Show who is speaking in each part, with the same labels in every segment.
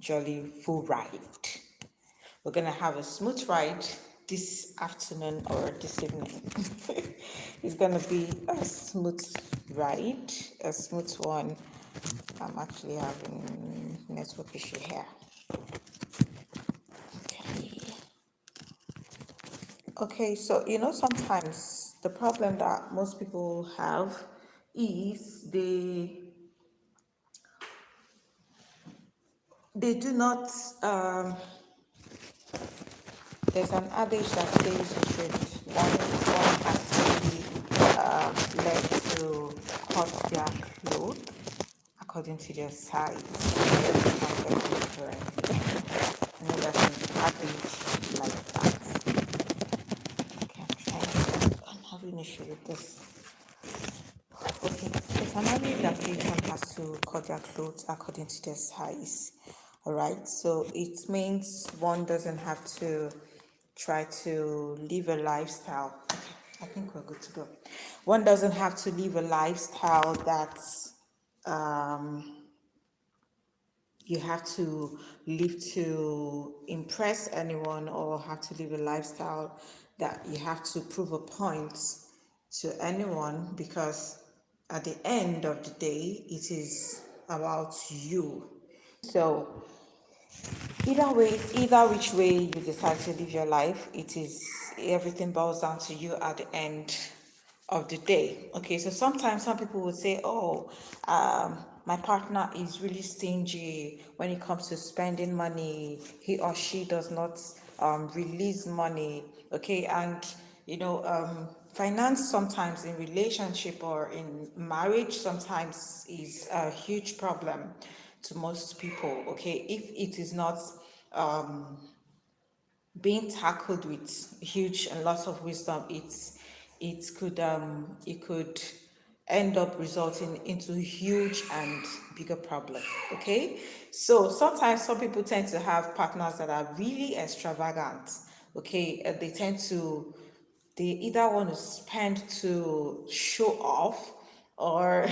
Speaker 1: jolly full ride. We're gonna have a smooth ride this afternoon or this evening. It's gonna be a smooth ride, a smooth one. I'm actually having network issue here. Okay. Okay, so sometimes the problem that most people have is they do not there's an adage that says you should one has to be led to cut their clothes according to their size. If I'm getting it correct. I know there's an adage like that. Okay, I'm having issue with this. Okay, there's an adage that says one has to cut their clothes according to their size. Alright, so it means one doesn't have to try to live a lifestyle. Okay, I think we're good to go. One doesn't have to live a lifestyle that you have to live to impress anyone, or have to live a lifestyle that you have to prove a point to anyone, because at the end of the day it is about you. So either which way you decide to live your life, it is everything boils down to you at the end of the day. Okay, so sometimes some people would say, "Oh, my partner is really stingy when it comes to spending money. He or she does not release money." Okay, and finance sometimes in relationship or in marriage sometimes is a huge problem to most people. Okay, if it is not being tackled with huge and lots of wisdom, it could end up resulting into huge and bigger problem. Okay, so sometimes some people tend to have partners that are really extravagant. Okay, they either want to spend to show off, or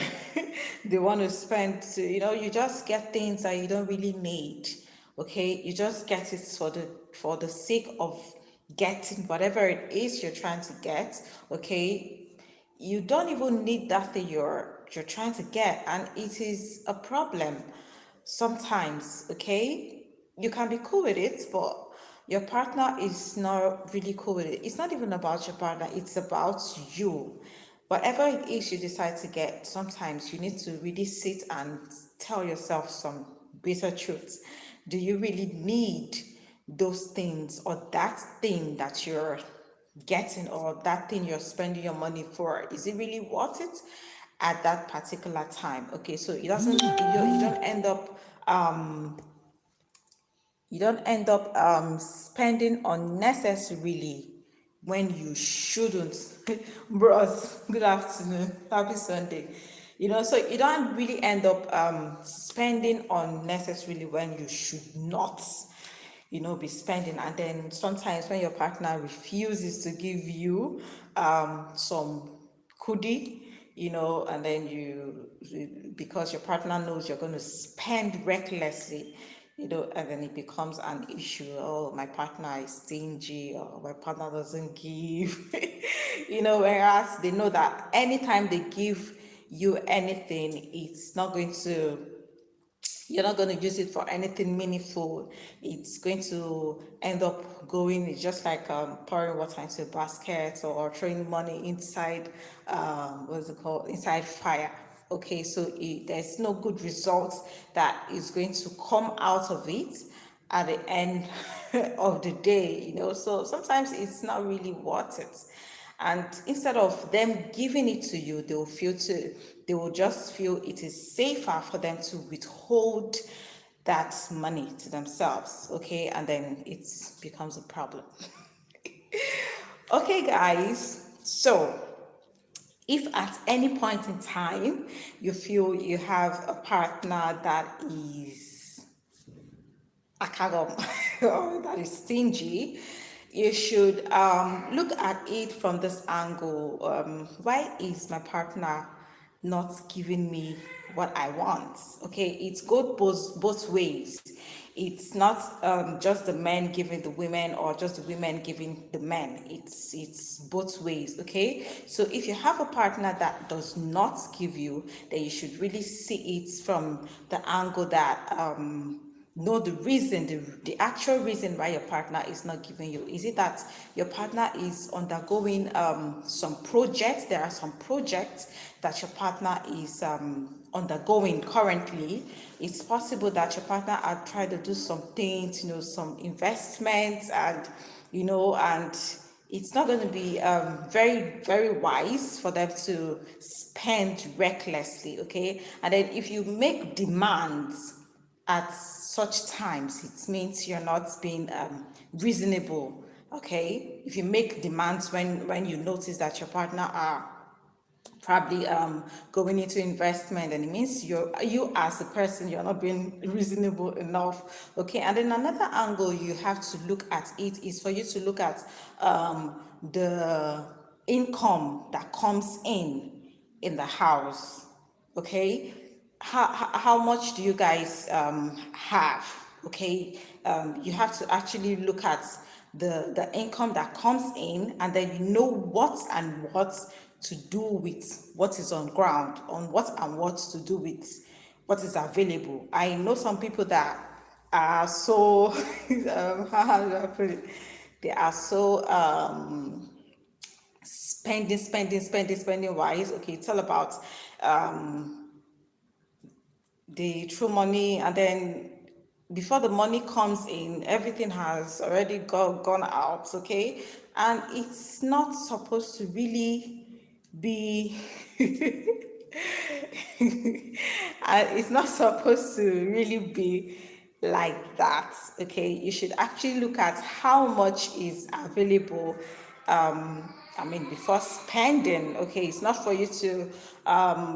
Speaker 1: they want to spend to, you just get things that you don't really need. Okay, you just get it for the sake of getting whatever it is you're trying to get. Okay, you don't even need that thing you're trying to get, and it is a problem sometimes. Okay, you can be cool with it, but your partner is not really cool with it. It's not even about your partner, it's about you. Whatever it is you decide to get, sometimes you need to really sit and tell yourself some bitter truths. Do you really need those things, or that thing that you're getting, or that thing you're spending your money for? Is it really worth it at that particular time? Okay, so you don't end up spending unnecessarily when you shouldn't. Bros, good afternoon, happy Sunday. So you don't really end up spending unnecessarily when you should not be spending. And then sometimes when your partner refuses to give you some kudi, and then because your partner knows you're going to spend recklessly, and then it becomes an issue. Oh, my partner is stingy, or my partner doesn't give. Whereas they know that anytime they give you anything, it's not going to you're not going to use it for anything meaningful. It's going to end up going, it's just like pouring water into a basket, or throwing money inside, what's it called, inside fire. Okay, so there's no good result that is going to come out of it at the end of the day. So sometimes it's not really worth it. And instead of them giving it to you, they will just feel it is safer for them to withhold that money to themselves. Okay, and then it becomes a problem. Okay, guys, so if at any point in time you feel you have a partner that is a kagom or that is stingy, you should look at it from this angle. Why is my partner not giving me what I want? Okay, it's good both ways. It's not just the men giving the women or just the women giving the men. It's both ways. Okay, so if you have a partner that does not give you, then you should really see it from the angle that know the reason, the actual reason why your partner is not giving you. Is it that your partner is undergoing some projects? There are some projects that your partner is undergoing currently. It's possible that your partner are trying to do some things, some investments, and and it's not going to be very, very wise for them to spend recklessly. Okay, and then if you make demands at such times, it means you're not being reasonable. Okay, if you make demands when you notice that your partner are probably going into investment, and it means you as a person, you're not being reasonable enough. Okay, and then another angle you have to look at it is for you to look at the income that comes in the house. Okay, how much do you guys have? Okay, you have to actually look at the income that comes in, and then you know what and what to do with what is on ground, on what and what to do with what is available. I know some people that are so how do I put it, they are so spending wise. Okay, it's all about the true money, and then before the money comes in, everything has already gone out. Okay, and it's not supposed to really be it's not supposed to really be like that. Okay, you should actually look at how much is available. I mean, before spending. Okay, it's not for you to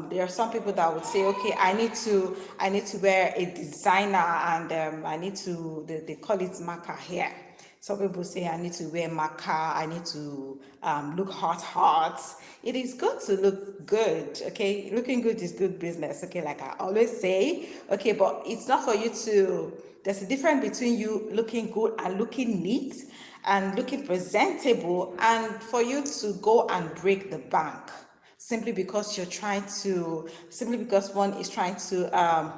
Speaker 1: there are some people that would say, okay, I need to wear a designer, and I need to, they call it marker hair. Some people say I need to wear maca, I need to look hot. It is good to look good, okay? Looking good is good business, okay? Like I always say, okay, but it's not for you to, there's a difference between you looking good and looking neat and looking presentable, and for you to go and break the bank simply because one is trying to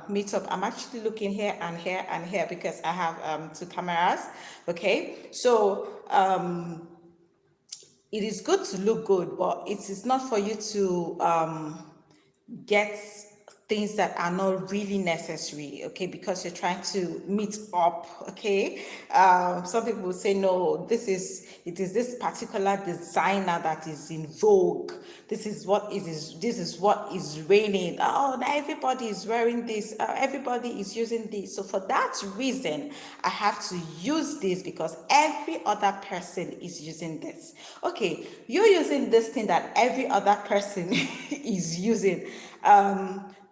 Speaker 1: meet up. I'm actually looking here and here and here because I have two cameras. Okay, so it is good to look good, but it is not for you to get things that are not really necessary, okay, because you're trying to meet up. Okay, some people will say, no, it is this particular designer that is in vogue. This is what is raining. Oh, now everybody is wearing this, everybody is using this, so for that reason I have to use this because every other person is using this. Okay, you're using this thing that every other person is using.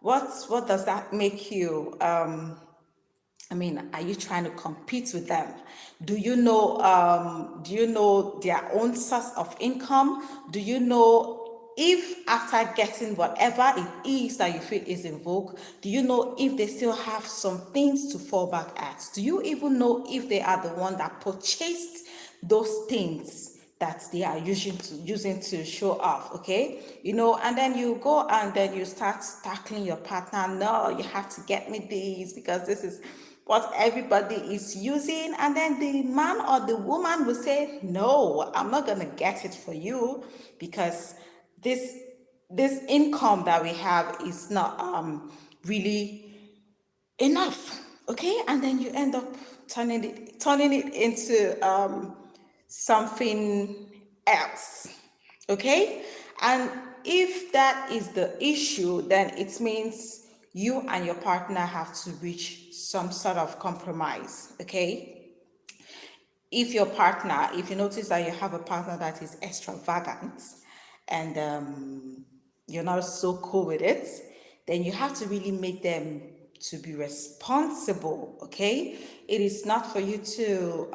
Speaker 1: What does that make you? I mean, are you trying to compete with them? Do you know their own source of income? Do you know if after getting whatever it is that you feel is in vogue, do you know if they still have some things to fall back at? Do you even know if they are the one that purchased those things that they are using to show off? Okay, and then you go and then you start tackling your partner. No, you have to get me this because this is what everybody is using, and then the man or the woman will say, no, I'm not going to get it for you because this this income that we have is not really enough. Okay, and then you end up turning it into something else. Okay, and if that is the issue, then it means you and your partner have to reach some sort of compromise. Okay, if you notice that you have a partner that is extravagant, and you're not so cool with it, then you have to really make them to be responsible. Okay, it is not for you to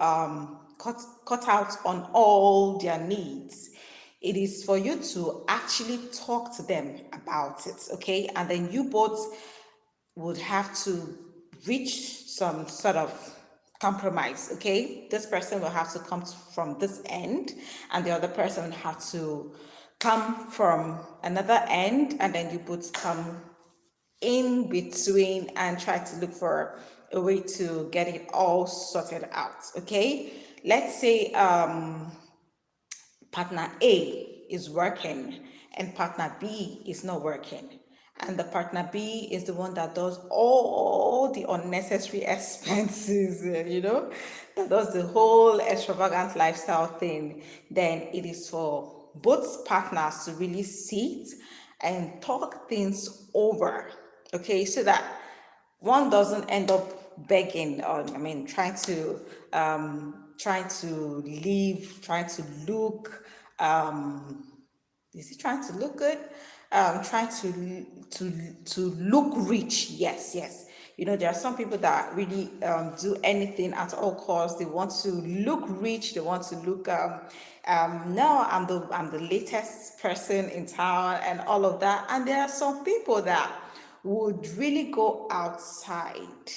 Speaker 1: cut out on all their needs. It is for you to actually talk to them about it. Okay, and then you both would have to reach some sort of compromise. Okay, this person will have to come from this end, and the other person will have to come from another end, and then you both come in between and try to look for a way to get it all sorted out. Okay, let's say partner A is working and partner B is not working. And the partner B is the one that does all the unnecessary expenses, that does the whole extravagant lifestyle thing. Then it is for both partners to really sit and talk things over, okay, so that one doesn't end up begging, or trying to live, trying to look, is he trying to look good? Trying to look rich. Yes, yes. There are some people that really do anything at all costs. They want to look rich. They want to look. No, I'm the latest person in town and all of that. And there are some people that would really go outside,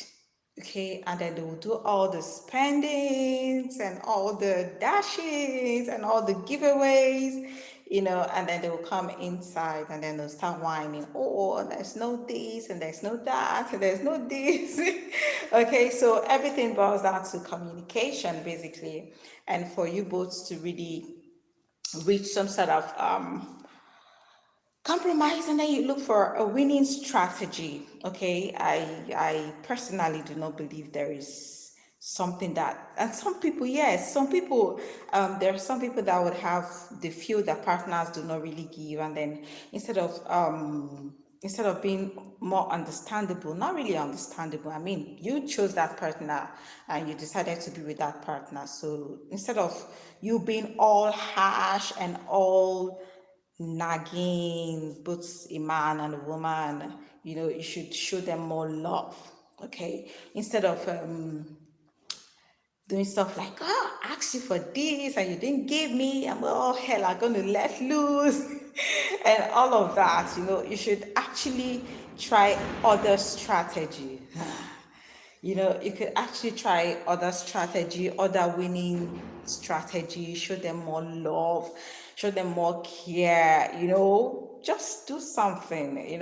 Speaker 1: okay, and then they will do all the spendings and all the dashings and all the giveaways, and then they will come inside and then they'll start whining, oh, there's no this and there's no that and there's no this. Okay, so everything boils down to communication, basically, and for you both to really reach some sort of compromise, and then you look for a winning strategy. Okay, I personally do not believe there is something that, and some people, yes, some people, there are some people that would have the feel that partners do not really give, and then instead of being more understandable, not really understandable, I mean, you chose that partner and you decided to be with that partner, so instead of you being all harsh and all nagging both a man and a woman, you should show them more love, okay, instead of doing stuff like, oh, I asked you for this and you didn't give me, and well, hell, I'm gonna let loose and all of that. You should actually try other strategy. You could actually try other strategy, other winning strategy, show them more love, show them more care, just do something,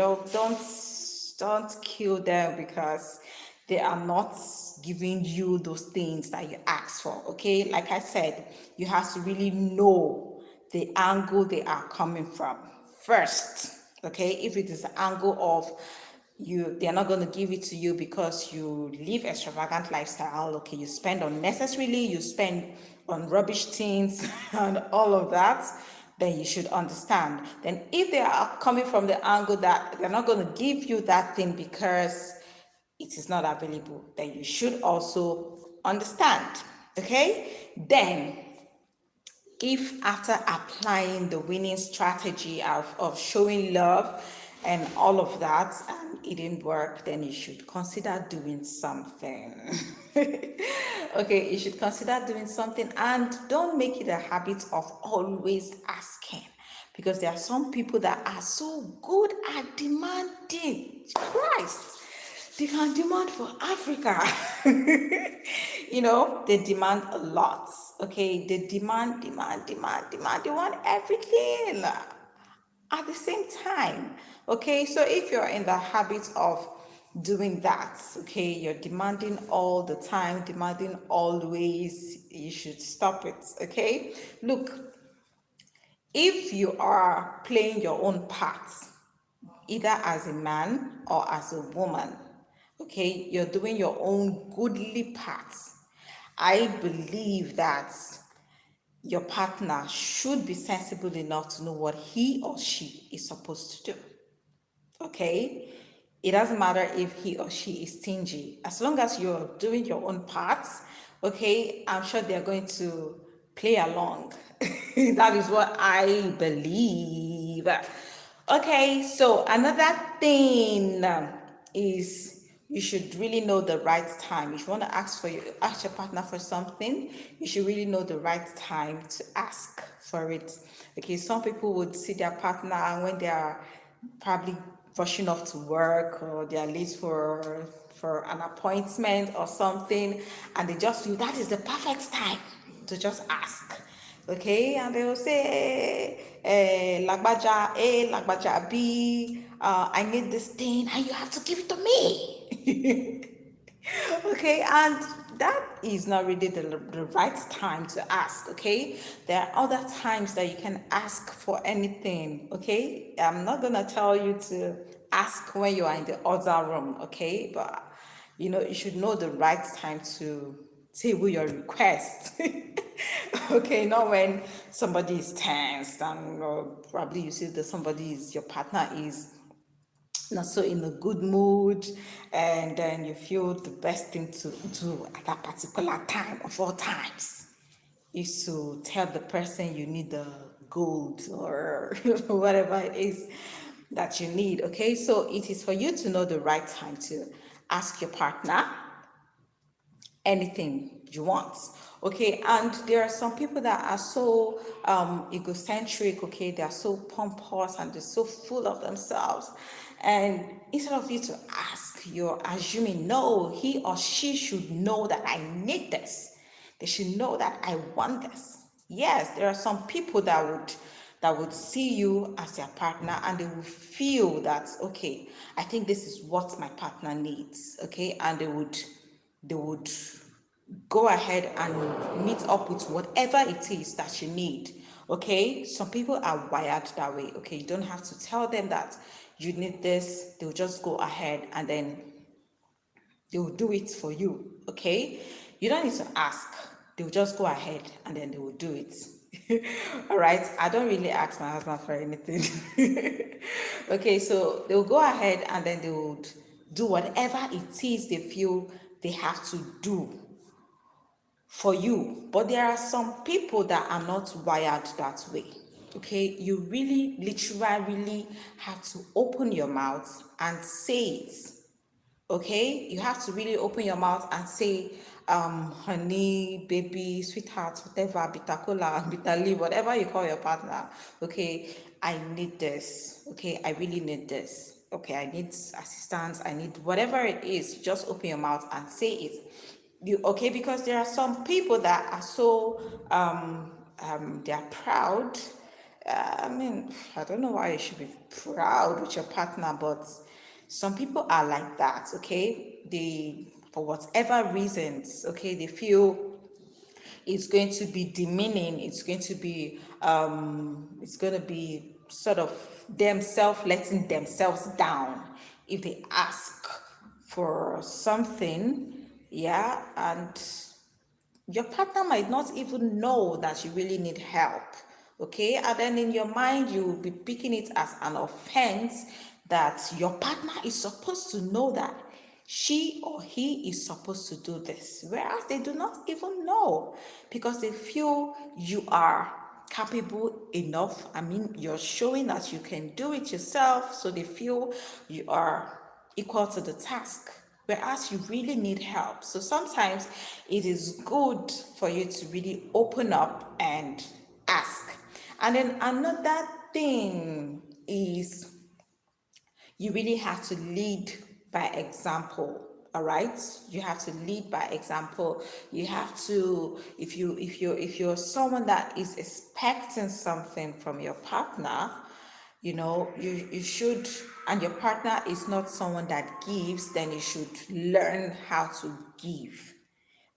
Speaker 1: don't kill them because they are not giving you those things that you asked for. Okay, like I said, you have to really know the angle they are coming from first. Okay, if it is the angle of they're not going to give it to you because you live extravagant lifestyle, okay, you spend unnecessarily, you spend on rubbish things and all of that, then you should understand. Then if they are coming from the angle that they're not going to give you that thing because it is not available, then you should also understand. Okay, then if after applying the winning strategy of showing love and all of that and it didn't work, then you should consider doing something. Okay, you should consider doing something, and don't make it a habit of always asking, because there are some people that are so good at demanding. Christ, they can demand for Africa. They demand a lot. Okay, they demand. They want everything at the same time. Okay, so if you're in the habit of doing that, okay, you're demanding all the time, demanding always, you should stop it. Okay, look, if you are playing your own part, either as a man or as a woman, okay, you're doing your own goodly part, I believe that your partner should be sensible enough to know what he or she is supposed to do. Okay, it doesn't matter if he or she is stingy, as long as you're doing your own parts. Okay, I'm sure they're going to play along. That is what I believe. Okay, so another thing is you should really know the right time. If you want to ask your partner for something, you should really know the right time to ask for it. Okay, some people would see their partner, and when they are probably rushing off to work or they are late for an appointment or something, and they just feel that is the perfect time to just ask. Okay, and they will say, Lagbaja A, Lagbaja B, I need this thing, and you have to give it to me. Okay, and that is not really the right time to ask. Okay, there are other times that you can ask for anything. Okay, I'm not gonna tell you to ask when you are in the other room. Okay, but you should know the right time to table your request. Okay, not when somebody is tense and probably you see that somebody is your partner is not so in a good mood, and then you feel the best thing to do at that particular time of all times is to tell the person you need the gold or whatever it is that you need. Okay, so it is for you to know the right time to ask your partner anything you want. Okay, and there are some people that are so egocentric. Okay, they are so pompous and they're so full of themselves, and instead of you to ask, you're assuming no, he or she should know that I need this, they should know that I want this. Yes, there are some people that would see you as their partner and they will feel that, okay, I think this is what my partner needs. Okay, and they would go ahead and meet up with whatever it is that you need. Okay, some people are wired that way. Okay, you don't have to tell them that you need this, they'll just go ahead and then they will do it for you. Okay, you don't need to ask, they'll just go ahead and then they will do it. All right, I don't really ask my husband for anything. Okay, so they'll go ahead and then they would do whatever it is they feel they have to do for you. But there are some people that are not wired that way. Okay, you really literally have to open your mouth and say it. Okay, you have to really open your mouth and say, honey, baby, sweetheart, whatever, bitter cola, bitter leaf, whatever you call your partner. Okay, I need this. Okay, I really need this. Okay, I need assistance, I need whatever it is. Just open your mouth and say it. Okay, because there are some people that are so they are proud. I mean, I don't know why you should be proud with your partner, but some people are like that. Okay, they, for whatever reasons, okay, they feel it's going to be demeaning, it's going to be sort of themselves letting themselves down if they ask for something. Yeah, and your partner might not even know that you really need help. Okay, and then in your mind you will be picking it as an offense that your partner is supposed to know that she or he is supposed to do this, whereas they do not even know, because they feel you are capable enough. I mean, you're showing that you can do it yourself, so they feel you are equal to the task, whereas you really need help. So sometimes it is good for you to really open up and ask. And then another thing is you really have to lead by example. All right, you have to lead by example. You have to, if you're someone that is expecting something from your partner, you should, and your partner is not someone that gives, then you should learn how to give.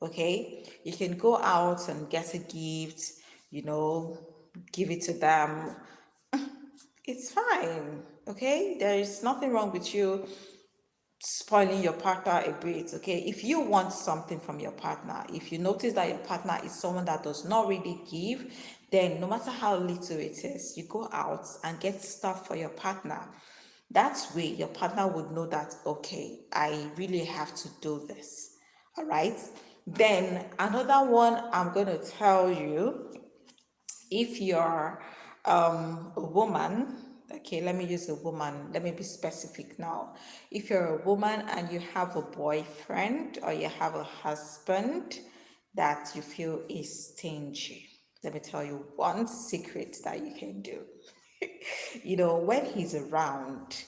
Speaker 1: Okay, you can go out and get a gift, you know give it to them. It's fine. Okay, there is nothing wrong with you spoiling your partner a bit. Okay, if you want something from your partner, if you notice that your partner is someone that does not really give, then no matter how little it is, you go out and get stuff for your partner. That way your partner would know that, okay, I really have to do this. All right, then another one I'm going to tell you, if you're a woman, okay, let me use a woman, let me be specific now. If you're a woman and you have a boyfriend or you have a husband that you feel is stingy, let me tell you one secret that you can do. When he's around,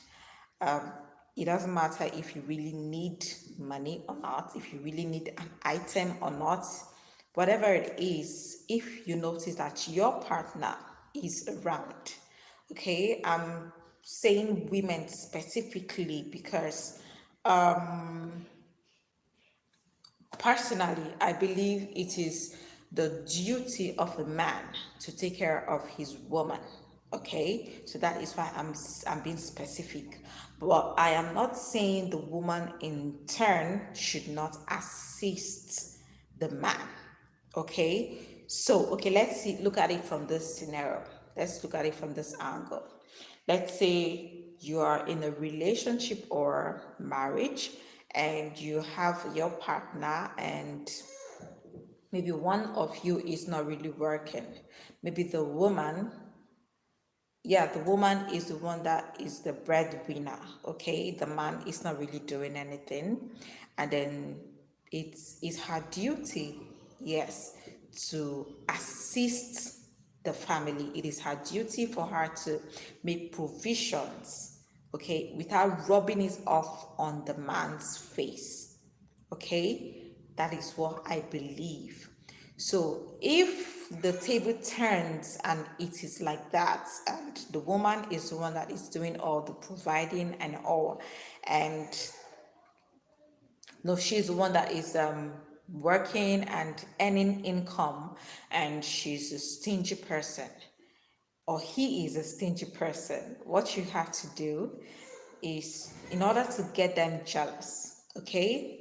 Speaker 1: It doesn't matter if you really need money or not, if you really need an item or not, whatever it is, if you notice that your partner is around, okay, I'm saying women specifically because personally, I believe it is the duty of a man to take care of his woman. Okay, so that is why I'm being specific. But I am not saying the woman in turn should not assist the man. Okay, so okay, let's see. Look at it from this scenario. Let's look at it from this angle. Let's say you are in a relationship or marriage and you have your partner and maybe one of you is not really working. Maybe the woman, yeah, the woman is the one that is the breadwinner. Okay, the man is not really doing anything, and then it's her duty, yes, to assist the family. It is her duty for her to make provisions, okay, without rubbing it off on the man's face. Okay, that is what I believe. So if the table turns and it is like that, and the woman is the one that is doing all the providing and all, and no, she's the one that is working and earning income, and she's a stingy person, or he is a stingy person, what you have to do is, in order to get them jealous, okay,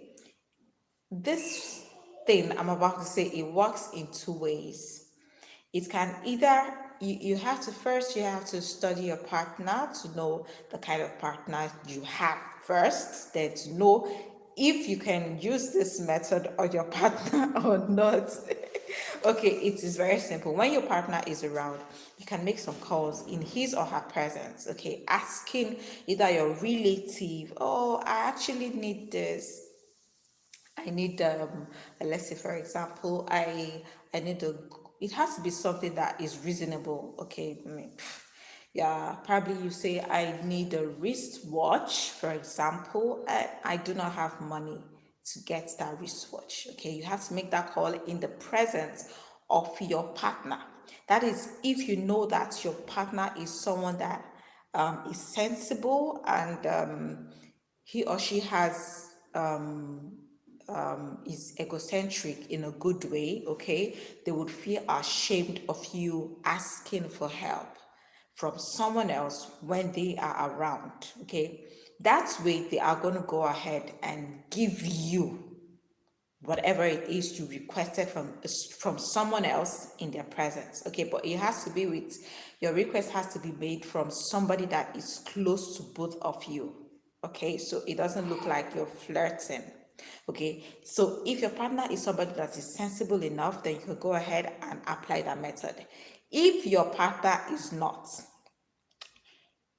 Speaker 1: this thing I'm about to say, it works in two ways. It can either, you have to first, you have to study your partner to know the kind of partner you have first, then to know if you can use this method on your partner or not. Okay, it is very simple. When your partner is around, you can make some calls in his or her presence, okay, asking either your relative, oh, I actually need this. I need let's say for example, I need a, it has to be something that is reasonable. Okay, I mean, yeah, probably you say I need a wristwatch, for example. I do not have money to get that wristwatch. Okay, you have to make that call in the presence of your partner. That is if you know that your partner is someone that is sensible and he or she has is egocentric in a good way, okay, they would feel ashamed of you asking for help from someone else when they are around, okay. That way they are going to go ahead and give you whatever it is you requested from someone else in their presence, okay. But it has to be with, your request has to be made from somebody that is close to both of you, okay, so it doesn't look like you're flirting. Okay, so if your partner is somebody that is sensible enough, then you can go ahead and apply that method. If your partner is not,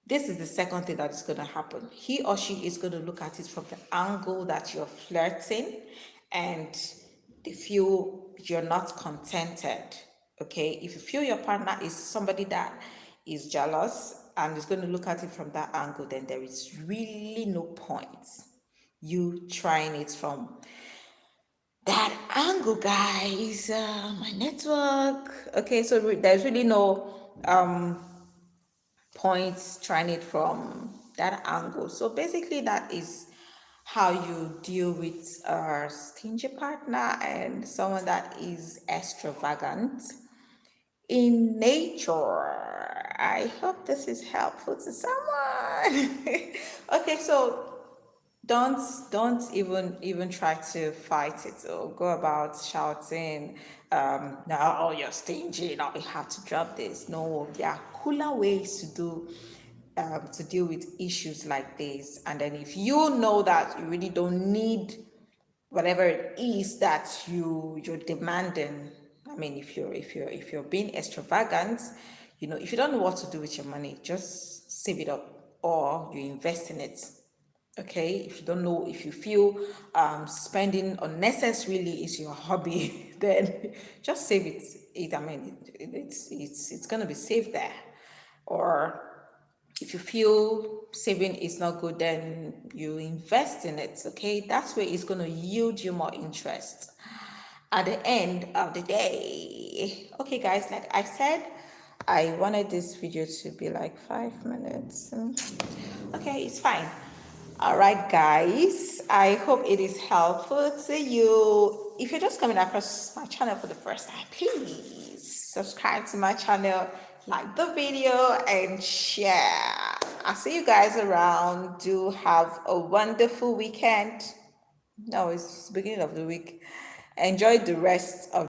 Speaker 1: this is the second thing that is going to happen. He or she is going to look at it from the angle that you're flirting and they feel you're not contented. Okay, if you feel your partner is somebody that is jealous and is going to look at it from that angle, then there is really no point you trying it from that angle, guys. My network. Okay, so there's really no points trying it from that angle. So basically, that is how you deal with a stingy partner and someone that is extravagant in nature. I hope this is helpful to someone. Okay, so don't even try to fight it or go about shouting, now, oh, you're stingy, now you have to drop this. No, there are cooler ways to deal with issues like this. And then if you know that you really don't need whatever it is that you're demanding, I mean, if you're being extravagant, if you don't know what to do with your money, just save it up or you invest in it. Okay, if you don't know, if you feel spending unnecessarily is your hobby, then just save it. I mean, it's gonna be safe there. Or If you feel saving is not good, then you invest in it. Okay, that's where it's going to yield you more interest at the end of the day. Okay, guys, like I said, I wanted this video to be like 5 minutes. Okay, it's fine. All right, guys, I hope it is helpful to you. If you're just coming across my channel for the first time, please subscribe to my channel, like the video, and share. I'll see you guys around. Do have a wonderful weekend. No, it's the beginning of the week. Enjoy the rest of